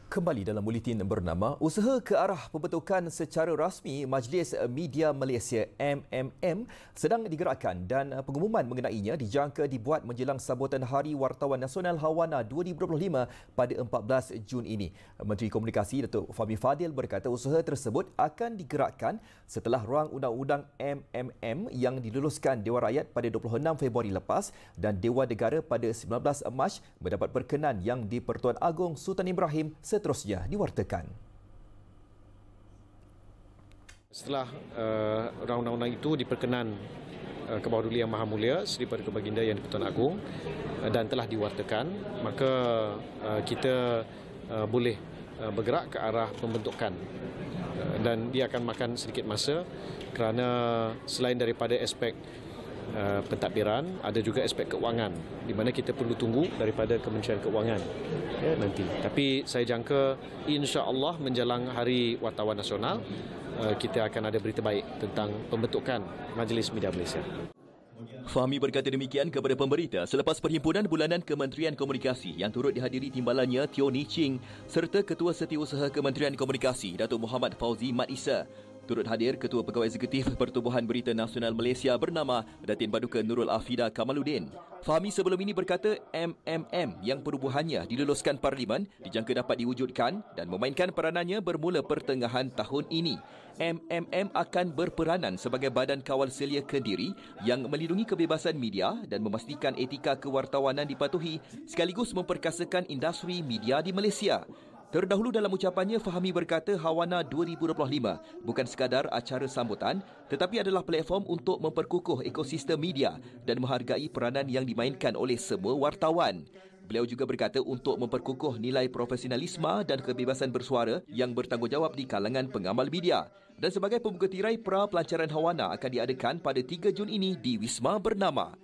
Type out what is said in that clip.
Kembali dalam buletin bernama Usaha ke arah pembentukan secara rasmi Majlis Media Malaysia MMM sedang digerakkan dan pengumuman mengenainya dijangka dibuat menjelang sambutan Hari Wartawan Nasional Hawana 2025 pada 14 Jun ini. Menteri Komunikasi Datuk Fahmi Fadil berkata usaha tersebut akan digerakkan setelah ruang undang-undang MMM yang diluluskan Dewan Rakyat pada 26 Februari lepas dan Dewan Negara pada 19 Mac mendapat perkenan yang di-Pertuan Agong Sultan Ibrahim seterusnya diwartakan. Setelah undang-undang itu diperkenan ke bawah Duli Yang Maha Mulia Seri Paduka Baginda Yang di-Pertuan Agong dan telah diwartakan, maka kita boleh bergerak ke arah pembentukan dan dia akan makan sedikit masa kerana selain daripada aspek pentadbiran, ada juga aspek keuangan di mana kita perlu tunggu daripada Kementerian Keuangan nanti. Tapi saya jangka insya-Allah menjelang Hari Wartawan Nasional kita akan ada berita baik tentang pembentukan Majlis Media Malaysia. Fahmi berkata demikian kepada pemberita selepas perhimpunan bulanan Kementerian Komunikasi yang turut dihadiri timbalannya Teo Ni Ching serta Ketua Setiausaha Kementerian Komunikasi Datuk Muhammad Fauzi Mat Isa. Turut hadir Ketua Pegawai Eksekutif Pertubuhan Berita Nasional Malaysia bernama Datin Paduka Nurul Afida Kamaluddin. Fahmi sebelum ini berkata MMM yang perubahannya diluluskan Parlimen dijangka dapat diwujudkan dan memainkan peranannya bermula pertengahan tahun ini. MMM akan berperanan sebagai badan kawal selia kendiri yang melindungi kebebasan media dan memastikan etika kewartawanan dipatuhi sekaligus memperkasakan industri media di Malaysia. Terdahulu dalam ucapannya, Fahmi berkata Hawana 2025 bukan sekadar acara sambutan tetapi adalah platform untuk memperkukuh ekosistem media dan menghargai peranan yang dimainkan oleh semua wartawan. Beliau juga berkata untuk memperkukuh nilai profesionalisme dan kebebasan bersuara yang bertanggungjawab di kalangan pengamal media. Dan sebagai pembuka tirai, pra pelancaran Hawana akan diadakan pada 3 Jun ini di Wisma Bernama.